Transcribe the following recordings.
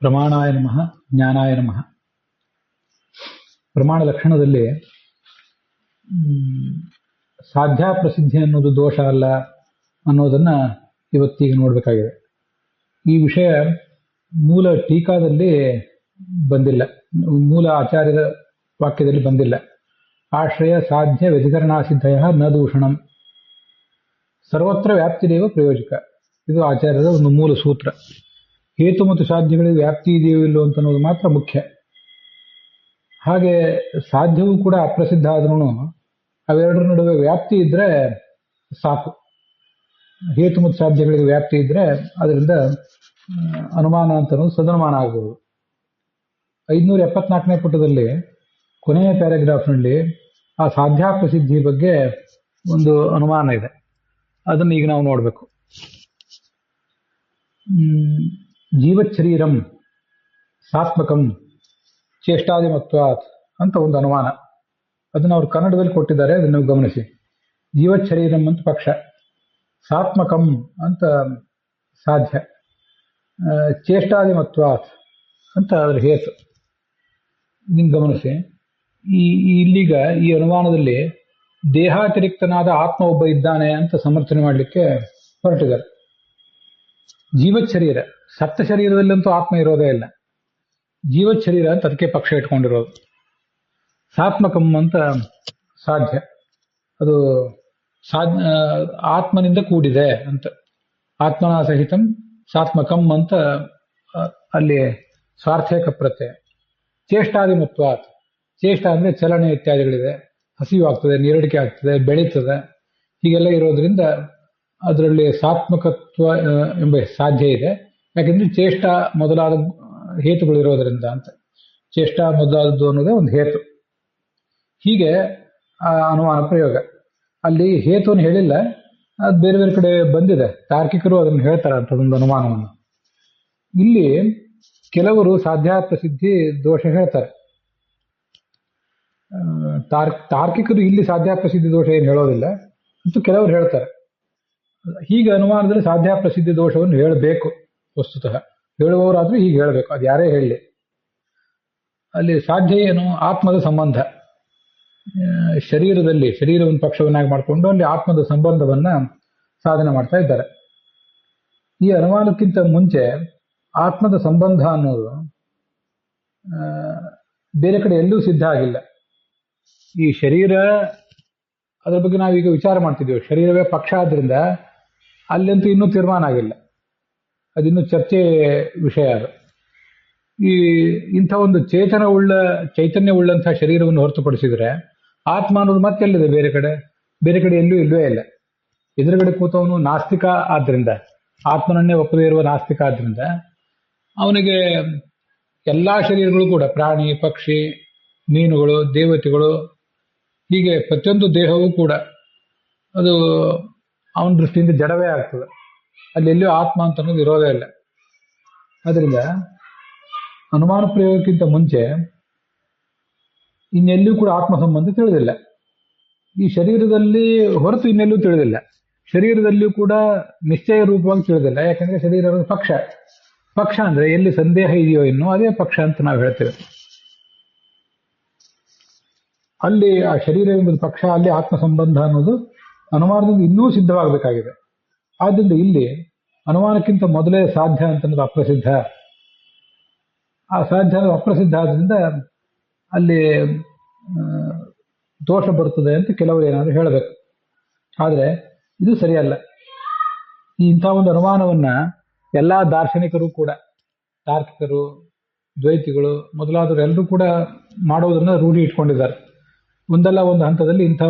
ಪ್ರಮಾಣಾಯ ನಮಃ ಜ್ಞಾನಾಯ ನಮಃ. ಪ್ರಮಾಣ ಲಕ್ಷಣದಲ್ಲಿ ಸಾಧ್ಯ ಪ್ರಸಿದ್ಧಿ ಅನ್ನೋದು ದೋಷ ಅಲ್ಲ ಅನ್ನೋದನ್ನ ಇವತ್ತೀಗ ನೋಡಬೇಕಾಗಿದೆ. ಈ ವಿಷಯ ಮೂಲ ಟೀಕಾದಲ್ಲಿ ಬಂದಿಲ್ಲ, ಮೂಲ ಆಚಾರ್ಯರ ವಾಕ್ಯದಲ್ಲಿ ಬಂದಿಲ್ಲ. ಆಶ್ರಯ ಸಾಧ್ಯ ವ್ಯಧಿಕರಣಾಸಿದ್ಧಯ ನ ದೂಷಣಂ ಸರ್ವತ್ರ ವ್ಯಾಪ್ತಿದೇವ ಪ್ರಯೋಜಕ. ಇದು ಆಚಾರ್ಯರ ಒಂದು ಮೂಲ ಸೂತ್ರ. ಹೇತು ಮತ್ತು ಸಾಧ್ಯಗಳಿಗೆ ವ್ಯಾಪ್ತಿ ಇದೆಯೋ ಇಲ್ಲೋ ಅಂತ ಅನ್ನೋದು ಮಾತ್ರ ಮುಖ್ಯ. ಹಾಗೆ ಸಾಧ್ಯವೂ ಕೂಡ ಅಪ್ರಸಿದ್ಧ ಆದ್ರೂ ಅವೆರಡರ ನಡುವೆ ವ್ಯಾಪ್ತಿ ಇದ್ರೆ ಸಾಕು. ಹೇತು ಮತ್ತು ಸಾಧ್ಯಗಳಿಗೆ ವ್ಯಾಪ್ತಿ ಇದ್ರೆ ಅದರಿಂದ ಅನುಮಾನ ಅಂತ ಅನ್ನೋದು ಸದನುಮಾನ ಆಗಬಹುದು. 574ನೇ ಪುಟದಲ್ಲಿ ಕೊನೆಯ ಪ್ಯಾರಾಗ್ರಾಫ್ನಲ್ಲಿ ಆ ಸಾಧ್ಯ ಪ್ರಸಿದ್ಧಿ ಬಗ್ಗೆ ಒಂದು ಅನುಮಾನ ಇದೆ. ಅದನ್ನು ಈಗ ನಾವು ನೋಡಬೇಕು. ಜೀವಚ್ಛರೀರಂ ಸಾತ್ಮಕಂ ಚೇಷ್ಟಾದಿಮತ್ವಾತ್ ಅಂತ ಒಂದು ಅನುಮಾನ. ಅದನ್ನು ಅವರು ಕನ್ನಡದಲ್ಲಿ ಕೊಟ್ಟಿದ್ದಾರೆ, ಅದನ್ನು ನೀವು ಗಮನಿಸಿ. ಜೀವಚ್ಛರೀರಂ ಅಂತ ಪಕ್ಷ, ಸಾತ್ಮಕಂ ಅಂತ ಸಾಧ್ಯ, ಚೇಷ್ಟಾದಿಮತ್ವಾತ್ ಅಂತ ಅದರ ಹೇತು. ಇದನ್ನು ಗಮನಿಸಿ. ಇಲ್ಲಿಗ ಈ ಅನುಮಾನದಲ್ಲಿ ದೇಹಾತಿರಿಕ್ತನಾದ ಆತ್ಮ ಒಬ್ಬ ಇದ್ದಾನೆ ಅಂತ ಸಮರ್ಥನೆ ಮಾಡಲಿಕ್ಕೆ ಹೊರಟಿದ್ದಾರೆ. ಜೀವತ್ ಶರೀರ, ಸಪ್ತ ಶರೀರದಲ್ಲಂತೂ ಆತ್ಮ ಇರೋದೇ ಇಲ್ಲ. ಜೀವತ್ ಶರೀರ ಅಂತ ಅದಕ್ಕೆ ಪಕ್ಷ ಇಟ್ಕೊಂಡಿರೋದು. ಸಾತ್ಮಕಂ ಅಂತ ಸಾಧ್ಯ, ಅದು ಆತ್ಮನಿಂದ ಕೂಡಿದೆ ಅಂತ. ಆತ್ಮನಾ ಸಹಿತಂ ಸಾತ್ಮಕಂ ಅಂತ ಅಲ್ಲಿ ಸ್ವಾರ್ಥಕ ಪ್ರತ್ಯಯ. ಚೇಷ್ಟಾದಿಮತ್ವಾತ್, ಚೇಷ್ಟ ಅಂದ್ರೆ ಚಲನೆ ಇತ್ಯಾದಿಗಳಿದೆ, ಹಸಿವು ಆಗ್ತದೆ, ನೀರಡಿಕೆ ಆಗ್ತದೆ, ಬೆಳೀತದೆ, ಹೀಗೆಲ್ಲ ಇರೋದ್ರಿಂದ ಅದರಲ್ಲಿ ಸಾತ್ಮಕತ್ವ ಎಂಬ ಸಾಧ್ಯ ಇದೆ. ಯಾಕೆಂದ್ರೆ ಚೇಷ್ಟ ಮೊದಲಾದ ಹೇತುಗಳಿರೋದ್ರಿಂದ ಅಂತ. ಚೇಷ್ಟ ಮೊದಲಾದದ್ದು ಅನ್ನೋದೇ ಒಂದು ಹೇತು. ಹೀಗೆ ಆ ಅನುಮಾನ ಪ್ರಯೋಗ. ಅಲ್ಲಿ ಹೇತುವನ್ನು ಹೇಳಿಲ್ಲ, ಅದು ಬೇರೆ ಬೇರೆ ಕಡೆ ಬಂದಿದೆ. ತಾರ್ಕಿಕರು ಅದನ್ನು ಹೇಳ್ತಾರೆ ಅಂತದೊಂದು ಅನುಮಾನವನ್ನು. ಇಲ್ಲಿ ಕೆಲವರು ಸಾಧ್ಯ ಪ್ರಸಿದ್ಧಿ ದೋಷ ಹೇಳ್ತಾರೆ. ತಾರ್ಕಿಕರು ಇಲ್ಲಿ ಸಾಧ್ಯ ಪ್ರಸಿದ್ಧಿ ದೋಷ ಏನು ಹೇಳೋದಿಲ್ಲ, ಮತ್ತು ಕೆಲವರು ಹೇಳ್ತಾರೆ. ಹೀಗೆ ಅನುಮಾನದಲ್ಲಿ ಸಾಧ್ಯ ಪ್ರಸಿದ್ಧಿ ದೋಷವನ್ನು ಹೇಳಬೇಕು. ವಸ್ತುತಃ ಹೇಳುವವರಾದ್ರೂ ಹೀಗೆ ಹೇಳಬೇಕು, ಅದು ಯಾರೇ ಹೇಳಲಿ. ಅಲ್ಲಿ ಸಾಧ್ಯ ಏನು? ಆತ್ಮದ ಸಂಬಂಧ. ಶರೀರವನ್ನು ಪಕ್ಷವನ್ನಾಗಿ ಮಾಡಿಕೊಂಡು ಅಲ್ಲಿ ಆತ್ಮದ ಸಂಬಂಧವನ್ನ ಸಾಧನೆ ಮಾಡ್ತಾ ಇದ್ದಾರೆ. ಈ ಅನುಮಾನಕ್ಕಿಂತ ಮುಂಚೆ ಆತ್ಮದ ಸಂಬಂಧ ಅನ್ನೋದು ಬೇರೆ ಕಡೆ ಎಲ್ಲೂ ಸಿದ್ಧ ಆಗಿಲ್ಲ. ಈ ಶರೀರ, ಅದರ ಬಗ್ಗೆ ನಾವೀಗ ವಿಚಾರ ಮಾಡ್ತಿದ್ದೇವೆ. ಶರೀರವೇ ಪಕ್ಷ ಆದ್ರಿಂದ ಅಲ್ಲಂತೂ ಇನ್ನೂ ತೀರ್ಮಾನ ಆಗಿಲ್ಲ, ಅದಿನ್ನೂ ಚರ್ಚೆ ವಿಷಯ. ಅದು ಇಂಥ ಒಂದು ಚೈತನ್ಯ ಉಳ್ಳಂತಹ ಶರೀರವನ್ನು ಹೊರತುಪಡಿಸಿದ್ರೆ ಆತ್ಮ ಅನ್ನೋದು ಮತ್ತೆಲ್ಲಿದೆ? ಬೇರೆ ಕಡೆ ಎಲ್ಲೂ ಇಲ್ಲವೇ ಇಲ್ಲ. ಎದುರುಗಡೆ ಕೂತವನು ನಾಸ್ತಿಕ ಆದ್ರಿಂದ, ಆತ್ಮನನ್ನೇ ಒಪ್ಪದೇ ಇರುವ ನಾಸ್ತಿಕ ಆದ್ರಿಂದ ಅವನಿಗೆ ಎಲ್ಲಾ ಶರೀರಗಳು ಕೂಡ, ಪ್ರಾಣಿ, ಪಕ್ಷಿ, ಮೀನುಗಳು, ದೇವತೆಗಳು, ಹೀಗೆ ಪ್ರತಿಯೊಂದು ದೇಹವೂ ಕೂಡ ಅದು ಅವನ ದೃಷ್ಟಿಯಿಂದ ಜಡವೇ ಆಗ್ತದೆ. ಅಲ್ಲಿ ಎಲ್ಲಿಯೂ ಆತ್ಮ ಅಂತ ಅನ್ನೋದು ಇರೋದೇ ಇಲ್ಲ. ಅದರಿಂದ ಅನುಮಾನ ಪ್ರಯೋಗಕ್ಕಿಂತ ಮುಂಚೆ ಇನ್ನೆಲ್ಲೂ ಕೂಡ ಆತ್ಮ ಸಂಬಂಧ ತಿಳಿದಿಲ್ಲ. ಈ ಶರೀರದಲ್ಲಿ ಹೊರತು ಇನ್ನೆಲ್ಲೂ ತಿಳಿದಿಲ್ಲ. ಶರೀರದಲ್ಲಿಯೂ ಕೂಡ ನಿಶ್ಚಯ ರೂಪವಾಗಿ ತಿಳಿದಿಲ್ಲ. ಯಾಕಂದ್ರೆ ಶರೀರ ಪಕ್ಷ ಅಂದ್ರೆ ಎಲ್ಲಿ ಸಂದೇಹ ಇದೆಯೋ ಇನ್ನು ಅದೇ ಪಕ್ಷ ಅಂತ ನಾವು ಹೇಳ್ತೇವೆ. ಅಲ್ಲಿ ಆ ಶರೀರ ಎಂಬುದು ಪಕ್ಷ, ಅಲ್ಲಿ ಆತ್ಮ ಸಂಬಂಧ ಅನ್ನೋದು ಅನುಮಾನದಿಂದ ಇನ್ನೂ ಸಿದ್ಧವಾಗಬೇಕಾಗಿದೆ. ಆದ್ದರಿಂದ ಇಲ್ಲಿ ಅನುಮಾನಕ್ಕಿಂತ ಮೊದಲೇ ಸಾಧ್ಯ ಅಂತ ಅನ್ನೋದು ಅಪ್ರಸಿದ್ಧ. ಆ ಸಾಧ್ಯ ಅಪ್ರಸಿದ್ಧ ಆದ್ರಿಂದ ಅಲ್ಲಿ ದೋಷ ಬರ್ತದೆ ಅಂತ ಕೆಲವರು ಏನಾದರೂ ಹೇಳಬೇಕು. ಆದರೆ ಇದು ಸರಿಯಲ್ಲ. ಇಂಥ ಒಂದು ಅನುಮಾನವನ್ನ ಎಲ್ಲಾ ದಾರ್ಶನಿಕರು ಕೂಡ, ತಾರ್ಕಿಕರು, ದ್ವೈತಿಗಳು ಮೊದಲಾದವರು ಎಲ್ಲರೂ ಕೂಡ ಮಾಡೋದನ್ನ ರೂಢಿ ಇಟ್ಕೊಂಡಿದ್ದಾರೆ. ಒಂದಲ್ಲ ಒಂದು ಹಂತದಲ್ಲಿ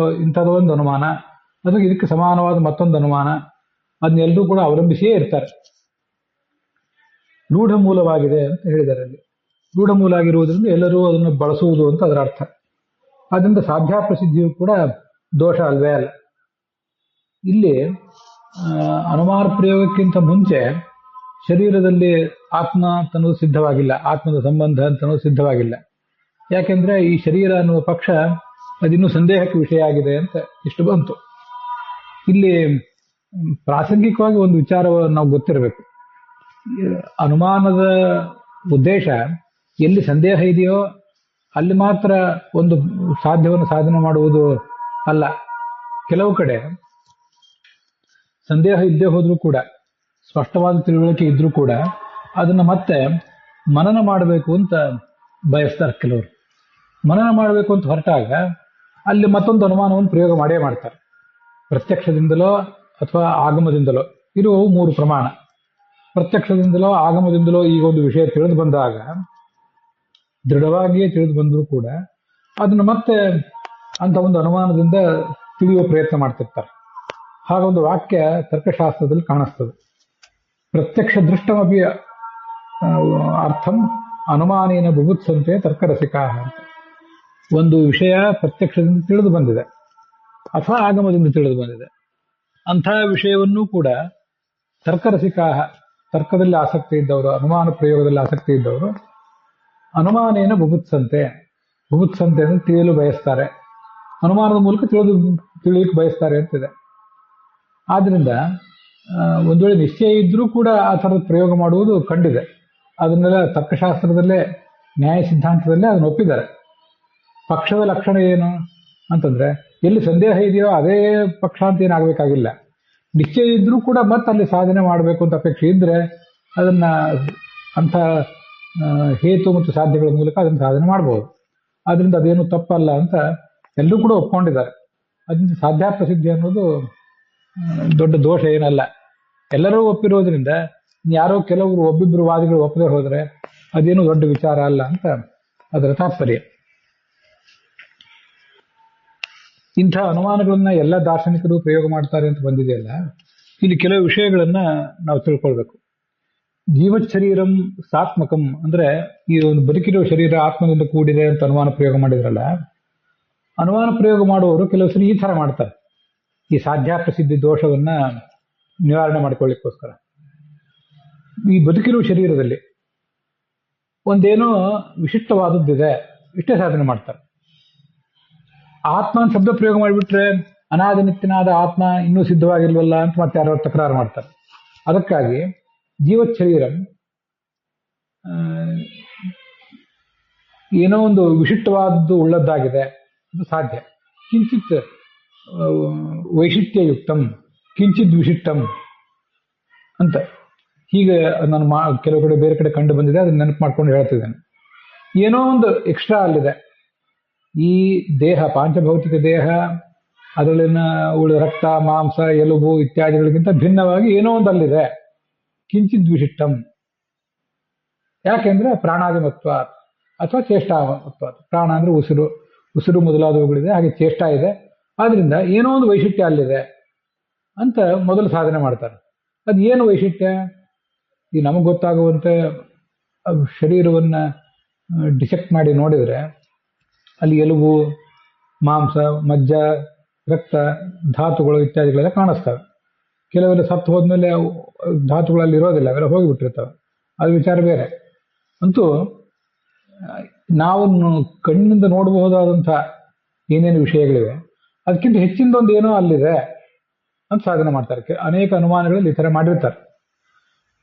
ಇಂಥದೊಂದು ಅನುಮಾನ, ಅದಕ್ಕೆ ಇದಕ್ಕೆ ಸಮಾನವಾದ ಮತ್ತೊಂದು ಅನುಮಾನ, ಅದನ್ನೆಲ್ಲರೂ ಕೂಡ ಅವಲಂಬಿಸಿಯೇ ಇರ್ತಾರೆ. ರೂಢ ಮೂಲವಾಗಿದೆ ಅಂತ ಹೇಳಿದ್ದಾರೆ. ಅಲ್ಲಿ ರೂಢ ಮೂಲ ಆಗಿರುವುದರಿಂದ ಎಲ್ಲರೂ ಅದನ್ನು ಬಳಸುವುದು ಅಂತ ಅದರ ಅರ್ಥ. ಆದ್ದರಿಂದ ಸಾಧ್ಯ ಪ್ರಸಿದ್ಧಿಯು ಕೂಡ ದೋಷ ಅಲ್ವೇ ಅಲ್ಲ. ಇಲ್ಲಿ ಅನುಮಾನ ಪ್ರಯೋಗಕ್ಕಿಂತ ಮುಂಚೆ ಶರೀರದಲ್ಲಿ ಆತ್ಮ ಅಂತನ್ನೋದು ಸಿದ್ಧವಾಗಿಲ್ಲ, ಆತ್ಮದ ಸಂಬಂಧ ಅಂತನ್ನೋದು ಸಿದ್ಧವಾಗಿಲ್ಲ. ಯಾಕೆಂದ್ರೆ ಈ ಶರೀರ ಅನ್ನುವ ಪಕ್ಷ ಅದಿನ್ನೂ ಸಂದೇಹಕ್ಕೆ ವಿಷಯ ಆಗಿದೆ ಅಂತ ಇಷ್ಟು ಬಂತು. ಇಲ್ಲಿ ಪ್ರಾಸಂಗಿಕವಾಗಿ ಒಂದು ವಿಚಾರವನ್ನು ನಾವು ಗೊತ್ತಿರಬೇಕು. ಅನುಮಾನದ ಉದ್ದೇಶ ಎಲ್ಲಿ ಸಂದೇಹ ಇದೆಯೋ ಅಲ್ಲಿ ಮಾತ್ರ ಒಂದು ಸಾಧ್ಯವನ್ನು ಸಾಧನೆ ಮಾಡುವುದು ಅಲ್ಲ. ಕೆಲವು ಕಡೆ ಸಂದೇಹ ಇದ್ದೇ ಹೋದ್ರೂ ಕೂಡ, ಸ್ಪಷ್ಟವಾದ ತಿಳುವಳಿಕೆ ಇದ್ರೂ ಕೂಡ ಅದನ್ನು ಮತ್ತೆ ಮನನ ಮಾಡಬೇಕು ಅಂತ ಬಯಸ್ತಾರೆ ಕೆಲವರು. ಮನನ ಮಾಡಬೇಕು ಅಂತ ಹೊರಟಾಗ ಅಲ್ಲಿ ಮತ್ತೊಂದು ಅನುಮಾನವನ್ನು ಪ್ರಯೋಗ ಮಾಡೇ ಮಾಡ್ತಾರೆ. ಪ್ರತ್ಯಕ್ಷದಿಂದಲೋ ಅಥವಾ ಆಗಮದಿಂದಲೋ ಇರುವವು 3 ಪ್ರಮಾಣ. ಪ್ರತ್ಯಕ್ಷದಿಂದಲೋ ಆಗಮದಿಂದಲೋ ಈಗ ಒಂದು ವಿಷಯ ತಿಳಿದು ಬಂದಾಗ ದೃಢವಾಗಿಯೇ ತಿಳಿದು ಬಂದರೂ ಕೂಡ ಅದನ್ನು ಮತ್ತೆ ಅಂತ ಒಂದು ಅನುಮಾನದಿಂದ ತಿಳಿಯುವ ಪ್ರಯತ್ನ ಮಾಡ್ತಿರ್ತಾರೆ. ಹಾಗೊಂದು ವಾಕ್ಯ ತರ್ಕಶಾಸ್ತ್ರದಲ್ಲಿ ಕಾಣಿಸ್ತದೆ. ಪ್ರತ್ಯಕ್ಷ ದೃಷ್ಟಮಪಿ ಅರ್ಥಂ ಅನುಮಾನೇನ ಬುಭುತ್ಸಂತೆ ತರ್ಕರಸಿಕಾ ಅಂತ. ಒಂದು ವಿಷಯ ಪ್ರತ್ಯಕ್ಷದಿಂದ ತಿಳಿದು ಬಂದಿದೆ ಅಥವಾ ಆಗಮದಿಂದ ತಿಳಿದು ಬಂದಿದೆ, ಅಂಥ ವಿಷಯವನ್ನೂ ಕೂಡ ತರ್ಕರಸಿಕಾ, ತರ್ಕದಲ್ಲಿ ಆಸಕ್ತಿ ಇದ್ದವರು, ಅನುಮಾನ ಪ್ರಯೋಗದಲ್ಲಿ ಆಸಕ್ತಿ ಇದ್ದವರು ಅನುಮಾನೇನ ಬುಭುತ್ಸಂತೆ ಅಂದ್ರೆ ತಿಳಿಯಲು ಬಯಸ್ತಾರೆ, ಅನುಮಾನದ ಮೂಲಕ ತಿಳಿಯಕ್ಕೆ ಬಯಸ್ತಾರೆ ಅಂತಿದೆ. ಆದ್ರಿಂದ ಒಂದು ವೇಳೆ ನಿಶ್ಚಯ ಇದ್ರೂ ಕೂಡ ಆ ಥರದ ಪ್ರಯೋಗ ಮಾಡುವುದು ಕಂಡಿದೆ. ಅದನ್ನೆಲ್ಲ ತರ್ಕಶಾಸ್ತ್ರದಲ್ಲೇ, ನ್ಯಾಯ ಸಿದ್ಧಾಂತದಲ್ಲೇ ಅದನ್ನು ಒಪ್ಪಿದ್ದಾರೆ. ಪಕ್ಷದ ಲಕ್ಷಣ ಏನು ಅಂತಂದ್ರೆ ಎಲ್ಲಿ ಸಂದೇಹ ಇದೆಯೋ ಅದೇ ಪಕ್ಷ ಅಂತ ಏನಾಗಬೇಕಾಗಿಲ್ಲ. ನಿಶ್ಚಯ ಇದ್ರೂ ಕೂಡ ಮತ್ತೆ ಅಲ್ಲಿ ಸಾಧನೆ ಮಾಡಬೇಕು ಅಂತ ಅಪೇಕ್ಷೆ ಇದ್ರೆ ಅದನ್ನ ಅಂಥ ಹೇತು ಮತ್ತು ಸಾಧ್ಯಗಳ ಮೂಲಕ ಅದನ್ನು ಸಾಧನೆ ಮಾಡ್ಬೋದು. ಆದ್ರಿಂದ ಅದೇನು ತಪ್ಪಲ್ಲ ಅಂತ ಎಲ್ಲರೂ ಕೂಡ ಒಪ್ಕೊಂಡಿದ್ದಾರೆ. ಅದರಿಂದ ಸಾಧ್ಯಾಪ್ರಸಿದ್ಧಿ ಅನ್ನೋದು ದೊಡ್ಡ ದೋಷ ಏನಲ್ಲ. ಎಲ್ಲರೂ ಒಪ್ಪಿರೋದ್ರಿಂದ ಯಾರೋ ಕೆಲವರು ಒಬ್ಬಿಬ್ಬರು ವಾದಿಗಳು ಒಪ್ಪದೆ ಹೋದ್ರೆ ಅದೇನು ದೊಡ್ಡ ವಿಚಾರ ಅಲ್ಲ ಅಂತ ಅದರ ತಾತ್ಪರ್ಯ. ಇಂಥ ಅನುಮಾನಗಳನ್ನ ಎಲ್ಲ ದಾರ್ಶನಿಕರು ಪ್ರಯೋಗ ಮಾಡ್ತಾರೆ ಅಂತ ಬಂದಿದೆಯಲ್ಲ, ಇಲ್ಲಿ ಕೆಲವು ವಿಷಯಗಳನ್ನ ನಾವು ತಿಳ್ಕೊಳ್ಬೇಕು. ಜೀವಶರೀರಂ ಸಾತ್ಮಕಂ ಅಂದ್ರೆ ಈ ಒಂದು ಬದುಕಿರೋ ಶರೀರ ಆತ್ಮದಿಂದ ಕೂಡಿದೆ ಅಂತ ಅನುಮಾನ ಪ್ರಯೋಗ ಮಾಡಿದ್ರಲ್ಲ, ಅನುಮಾನ ಪ್ರಯೋಗ ಮಾಡುವವರು ಕೆಲವು ಸರಿ ಈ ತರ ಮಾಡ್ತಾರೆ. ಈ ಸಾಧ್ಯಾಪ್ರಸಿದ್ಧಿ ದೋಷವನ್ನ ನಿವಾರಣೆ ಮಾಡ್ಕೊಳ್ಳಿಕ್ಕೋಸ್ಕರ ಈ ಬದುಕಿರುವ ಶರೀರದಲ್ಲಿ ಒಂದೇನೋ ವಿಶಿಷ್ಟವಾದದ್ದಿದೆ, ಇಷ್ಟೇ ಸಾಧನೆ ಮಾಡ್ತಾರೆ. ಆತ್ಮ ಅಂತ ಶಬ್ದ ಪ್ರಯೋಗ ಮಾಡಿಬಿಟ್ರೆ ಅನಾದಿ ನಿತ್ಯನಾದ ಆತ್ಮ ಇನ್ನೂ ಸಿದ್ಧವಾಗಿಲ್ವಲ್ಲ ಅಂತ ಮತ್ತೆ ಯಾರೋ ತಕರಾರು ಮಾಡ್ತಾರೆ. ಅದಕ್ಕಾಗಿ ಜೀವತ್ ಶರೀರಂ ಏನೋ ಒಂದು ವಿಶಿಷ್ಟವಾದದ್ದು ಉಳ್ಳದ್ದಾಗಿದೆ, ಅದು ಸಾಧ್ಯ. ಕಿಂಚಿತ್ ವೈಶಿಷ್ಟ್ಯಯುಕ್ತಂ ಕಿಂಚಿತ್ ವಿಶಿಷ್ಟಂ ಅಂತ ಹೀಗೆ ನಾನು ಕೆಲವು ಕಡೆ ಬೇರೆ ಕಡೆ ಕಂಡು ಬಂದಿದೆ, ಅದನ್ನ ನೆನಪು ಮಾಡ್ಕೊಂಡು ಹೇಳ್ತಿದ್ದೇನೆ. ಏನೋ ಒಂದು ಎಕ್ಸ್ಟ್ರಾ ಅಲ್ಲಿದೆ. ಈ ದೇಹ, ಪಾಂಚಭೌತಿಕ ದೇಹ, ಅದರಲ್ಲಿನ ಉಳಿದ ರಕ್ತ, ಮಾಂಸ, ಎಲುಬು ಇತ್ಯಾದಿಗಳಿಗಿಂತ ಭಿನ್ನವಾಗಿ ಏನೋ ಒಂದು ಅಲ್ಲಿದೆ. ಕಿಂಚಿತ್ ವಿಶಿಷ್ಟಂ. ಯಾಕೆಂದ್ರೆ ಪ್ರಾಣಾದಿಮತ್ವ ಅಥವಾ ಚೇಷ್ಟಾಮತ್ವ. ಪ್ರಾಣ ಅಂದ್ರೆ ಉಸಿರು ಮೊದಲಾದವುಗಳಿದೆ, ಹಾಗೆ ಚೇಷ್ಟ ಇದೆ. ಆದ್ರಿಂದ ಏನೋ ಒಂದು ವೈಶಿಷ್ಟ್ಯ ಅಲ್ಲಿದೆ ಅಂತ ಮೊದಲು ಸಾಧನೆ ಮಾಡ್ತಾರೆ. ಅದು ಏನು ವೈಶಿಷ್ಟ್ಯ? ಈ ನಮಗೆ ಗೊತ್ತಾಗುವಂತೆ ಶರೀರವನ್ನ ಡಿಸೆಕ್ಟ್ ಮಾಡಿ ನೋಡಿದ್ರೆ ಅಲ್ಲಿ ಎಲುಬು, ಮಾಂಸ, ಮಜ್ಜ, ರಕ್ತ, ಧಾತುಗಳು ಇತ್ಯಾದಿಗಳೆಲ್ಲ ಕಾಣಿಸ್ತವೆ. ಕೆಲವೆಲ್ಲ ಸತ್ತು ಹೋದ್ಮೇಲೆ ಧಾತುಗಳಲ್ಲಿ ಇರೋದಿಲ್ಲ, ಅವೆಲ್ಲ ಹೋಗಿಬಿಟ್ಟಿರ್ತವೆ, ಅದು ವಿಚಾರ ಬೇರೆ. ಅಂತೂ ನಾವು ಕಣ್ಣಿನಿಂದ ನೋಡಬಹುದಾದಂಥ ಏನೇನು ವಿಷಯಗಳಿವೆ ಅದಕ್ಕಿಂತ ಹೆಚ್ಚಿನದೊಂದು ಏನೋ ಅಲ್ಲಿದೆ ಅಂತ ಸಾಧನೆ ಮಾಡ್ತಾರೆ. ಅನೇಕ ಅನುಮಾನಗಳಲ್ಲಿ ಈ ಥರ ಮಾಡಿರ್ತಾರೆ.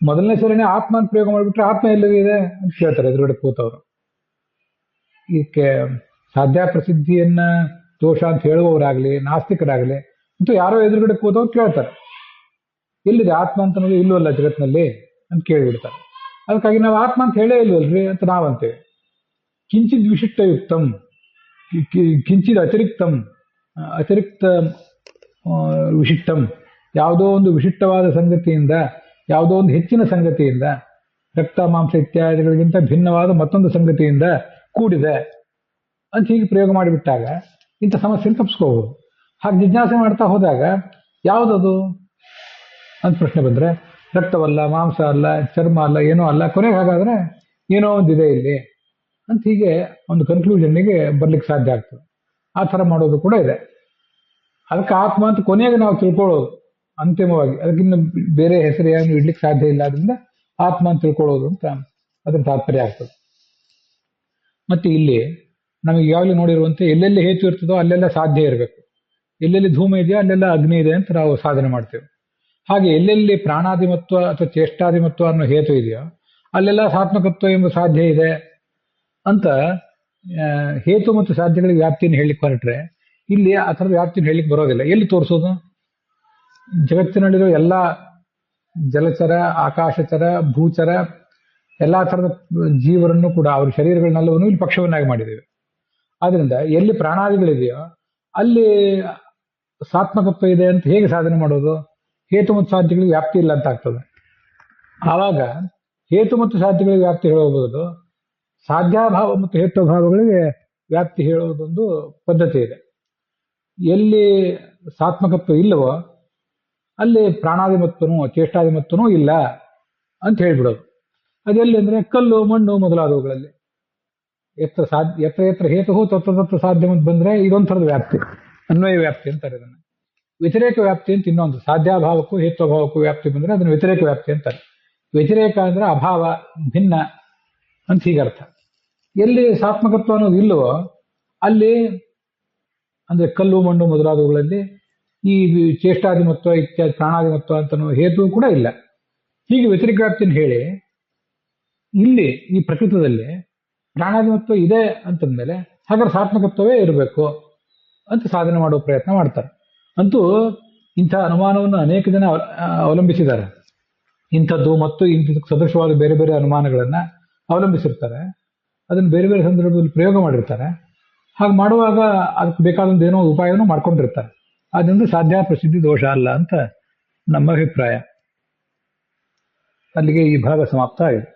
ಮೊದಲನೇ ಸರಿನೇ ಆತ್ಮ ಅಂತ ಪ್ರಯೋಗ ಮಾಡಿಬಿಟ್ರೆ ಆತ್ಮ ಎಲ್ಲಿದೆ ಅಂತ ಕೇಳ್ತಾರೆ ಎದುರುಗಡೆ ಕೂತವರು. ಇದಕ್ಕೆ ಸಾಧ್ಯಾಪ್ರಸಿದ್ಧಿಯನ್ನ ದೋಷ ಅಂತ ಹೇಳುವವರಾಗ್ಲಿ, ನಾಸ್ತಿಕರಾಗ್ಲಿ ಅಂತೂ ಯಾರೋ ಎದುರುಗಡೆ ಕೂತವ್ರು ಕೇಳ್ತಾರೆ, ಎಲ್ಲಿದೆ ಆತ್ಮ ಅಂತ ಅನ್ನೋದು ಇಲ್ಲವಲ್ಲ ಜಗತ್ತಿನಲ್ಲಿ ಅಂತ ಕೇಳಿಬಿಡ್ತಾರೆ. ಅದಕ್ಕಾಗಿ ನಾವು ಆತ್ಮ ಅಂತ ಹೇಳೇ ಇಲ್ವಲ್ರಿ ಅಂತ ನಾವಂತೇವೆ. ಕಿಂಚಿತ್ ವಿಶಿಷ್ಟಯುಕ್ತಂ, ಕಿಂಚಿತ್ ಅತಿರಿಕ್ತ ವಿಶಿಷ್ಟಂ, ಯಾವುದೋ ಒಂದು ವಿಶಿಷ್ಟವಾದ ಸಂಗತಿಯಿಂದ, ಯಾವುದೋ ಒಂದು ಹೆಚ್ಚಿನ ಸಂಗತಿಯಿಂದ, ರಕ್ತ, ಮಾಂಸ ಇತ್ಯಾದಿಗಳಿಗಿಂತ ಭಿನ್ನವಾದ ಮತ್ತೊಂದು ಸಂಗತಿಯಿಂದ ಕೂಡಿದೆ ಅಂತ ಹೀಗೆ ಪ್ರಯೋಗ ಮಾಡಿಬಿಟ್ಟಾಗ ಇಂಥ ಸಮಸ್ಯೆಯನ್ನು ತಪ್ಪಿಸ್ಕೋಬಹುದು. ಹಾಗೆ ಜಿಜ್ಞಾಸೆ ಮಾಡ್ತಾ ಹೋದಾಗ ಯಾವುದದು ಅಂತ ಪ್ರಶ್ನೆ ಬಂದ್ರೆ ರಕ್ತವಲ್ಲ, ಮಾಂಸ ಅಲ್ಲ, ಚರ್ಮ ಅಲ್ಲ, ಏನೋ ಅಲ್ಲ, ಕೊನೆಗೆ ಹಾಗಾದ್ರೆ ಏನೋ ಒಂದಿದೆ ಇಲ್ಲಿ ಅಂತ ಹೀಗೆ ಒಂದು ಕನ್ಕ್ಲೂಷನ್ನಿಗೆ ಬರ್ಲಿಕ್ಕೆ ಸಾಧ್ಯ ಆಗ್ತದೆ. ಆ ಥರ ಮಾಡೋದು ಕೂಡ ಇದೆ. ಅದಕ್ಕೆ ಆತ್ಮ ಅಂತ ಕೊನೆಗೆ ನಾವು ತಿಳ್ಕೊಳ್ಳೋದು ಅಂತಿಮವಾಗಿ, ಅದಕ್ಕಿಂತ ಬೇರೆ ಹೆಸರು ಏನು ಇಡ್ಲಿಕ್ಕೆ ಸಾಧ್ಯ ಇಲ್ಲ. ಅದರಿಂದ ಆತ್ಮ ಅಂತ ತಿಳ್ಕೊಳ್ಳೋದು ಅಂತ ಅದರ ತಾತ್ಪರ್ಯ ಆಗ್ತದೆ. ಮತ್ತೆ ಇಲ್ಲಿ ನಮಗೆ ಈಗಾಗಲೇ ನೋಡಿರುವಂತೆ ಎಲ್ಲೆಲ್ಲಿ ಹೇತು ಇರ್ತದೋ ಅಲ್ಲೆಲ್ಲ ಸಾಧ್ಯ ಇರಬೇಕು, ಎಲ್ಲೆಲ್ಲಿ ಧೂಮ ಇದೆಯೋ ಅಲ್ಲೆಲ್ಲ ಅಗ್ನಿ ಇದೆ ಅಂತ ನಾವು ಸಾಧನೆ ಮಾಡ್ತೇವೆ. ಹಾಗೆ ಎಲ್ಲೆಲ್ಲಿ ಪ್ರಾಣಾದಿಮತ್ವ ಅಥವಾ ಚೇಷ್ಟಾದಿಮತ್ವ ಅನ್ನೋ ಹೇತು ಇದೆಯೋ ಅಲ್ಲೆಲ್ಲ ಸಾತ್ಮಕತ್ವ ಎಂಬ ಸಾಧ್ಯ ಇದೆ ಅಂತ ಹೇತು ಮತ್ತು ಸಾಧ್ಯಗಳಿಗೆ ವ್ಯಾಪ್ತಿಯನ್ನು ಹೇಳಲಿಕ್ಕೆ ಹೊರಟ್ರೆ ಇಲ್ಲಿ ಆ ಥರದ ವ್ಯಾಪ್ತಿಯನ್ನು ಹೇಳಲಿಕ್ಕೆ ಬರೋದಿಲ್ಲ. ಎಲ್ಲಿ ತೋರಿಸೋದು? ಜಗತ್ತಿನಲ್ಲಿರೋ ಎಲ್ಲ ಜಲಚರ, ಆಕಾಶಚರ, ಭೂಚರ, ಎಲ್ಲಾ ಥರದ ಜೀವರನ್ನು ಕೂಡ ಅವ್ರ ಶರೀರಗಳನ್ನೆಲ್ಲವನ್ನು ಇಲ್ಲಿ ಪಕ್ಷವನ್ನಾಗಿ ಮಾಡಿದ್ದೇವೆ. ಆದ್ರಿಂದ ಎಲ್ಲಿ ಪ್ರಾಣಾದಿಗಳಿದೆಯೋ ಅಲ್ಲಿ ಸಾತ್ಮಕತ್ವ ಇದೆ ಅಂತ ಹೇಗೆ ಸಾಧನೆ ಮಾಡೋದು? ಹೇತು ಮತ್ತು ಸಾಧ್ಯಗಳಿಗೆ ವ್ಯಾಪ್ತಿ ಇಲ್ಲ ಅಂತ ಆಗ್ತದೆ. ಆವಾಗ ಹೇತು ಮತ್ತು ಸಾಧ್ಯಗಳಿಗೆ ವ್ಯಾಪ್ತಿ ಹೇಳಬಹುದು, ಸಾಧ್ಯಾಭಾವ ಮತ್ತು ಹೇತ್ವಭಾವಗಳಿಗೆ ವ್ಯಾಪ್ತಿ ಹೇಳುವುದೊಂದು ಪದ್ಧತಿ ಇದೆ. ಎಲ್ಲಿ ಸಾತ್ಮಕತ್ವ ಇಲ್ಲವೋ ಅಲ್ಲಿ ಪ್ರಾಣಾದಿಮತ್ವನೂ ಚೇಷ್ಟಾದಿಮತ್ವನೂ ಇಲ್ಲ ಅಂತ ಹೇಳ್ಬಿಡೋದು. ಅದೆಲ್ಲಿ ಅಂದ್ರೆ ಕಲ್ಲು, ಮಣ್ಣು ಮೊದಲಾದವುಗಳಲ್ಲಿ. ಎತ್ರ ಎತ್ರ ಹೇತು ತತ್ವ ಸಾಧ್ಯ ಅಂತ ಬಂದ್ರೆ ಇದೊಂಥರದ ವ್ಯಾಪ್ತಿ, ಅನ್ವಯ ವ್ಯಾಪ್ತಿ ಅಂತಾರೆ ಇದನ್ನ. ವ್ಯತಿರೇಕ ವ್ಯಾಪ್ತಿ ಅಂತ ಇನ್ನೊಂದು, ಸಾಧ್ಯಾಭಾವಕ್ಕೂ ಹೇತ್ವಭಾವಕ್ಕೂ ವ್ಯಾಪ್ತಿ ಬಂದ್ರೆ ಅದನ್ನು ವ್ಯತಿರೇಕ ವ್ಯಾಪ್ತಿ ಅಂತಾರೆ. ವ್ಯತಿರೇಕ ಅಂದ್ರೆ ಅಭಾವ, ಭಿನ್ನ ಅಂತ ಹೀಗರ್ಥ. ಎಲ್ಲಿ ಸಾತ್ಮಕತ್ವ ಅನ್ನೋದು ಇಲ್ಲವೋ ಅಲ್ಲಿ ಅಂದ್ರೆ ಕಲ್ಲು, ಮಣ್ಣು ಮೊದಲಾದವುಗಳಲ್ಲಿ ಈ ಚೇಷ್ಟಾದಿಮತ್ವ ಇತ್ಯಾದಿ ಪ್ರಾಣಾದಿಮತ್ವ ಅಂತ ಹೇತು ಕೂಡ ಇಲ್ಲ. ಹೀಗೆ ವ್ಯತಿರಿಕ ವ್ಯಾಪ್ತಿಯನ್ನು ಹೇಳಿ ಇಲ್ಲಿ ಈ ಪ್ರಕೃತದಲ್ಲಿ ಪ್ರಾಣಾದಿಮತ್ವ ಇದೆ ಅಂತಂದ್ಮೇಲೆ ಹಾಗಾದ್ರೆ ಸಾತ್ಮಕತ್ವವೇ ಇರಬೇಕು ಅಂತ ಸಾಧನೆ ಮಾಡುವ ಪ್ರಯತ್ನ ಮಾಡ್ತಾರೆ. ಅಂತೂ ಇಂಥ ಅನುಮಾನವನ್ನು ಅನೇಕ ಜನ ಅವಲಂಬಿಸಿದ್ದಾರೆ. ಇಂಥದ್ದು ಮತ್ತು ಇಂಥದಕ್ಕೆ ಸದೃಶವಾದ ಬೇರೆ ಬೇರೆ ಅನುಮಾನಗಳನ್ನ ಅವಲಂಬಿಸಿರ್ತಾರೆ. ಅದನ್ನು ಬೇರೆ ಬೇರೆ ಸಂದರ್ಭದಲ್ಲಿ ಪ್ರಯೋಗ ಮಾಡಿರ್ತಾರೆ. ಹಾಗೆ ಮಾಡುವಾಗ ಅದಕ್ಕೆ ಬೇಕಾದಂಥ ಏನೋ ಉಪಾಯನೂ ಮಾಡ್ಕೊಂಡಿರ್ತಾರೆ. ಅದರಿಂದ ಸಾಧ್ಯ ಪ್ರಸಿದ್ಧಿ ದೋಷ ಅಲ್ಲ ಅಂತ ನಮ್ಮ ಅಭಿಪ್ರಾಯ. ಅಲ್ಲಿಗೆ ಈ ಭಾಗ ಸಮಾಪ್ತ ಆಗಿದೆ.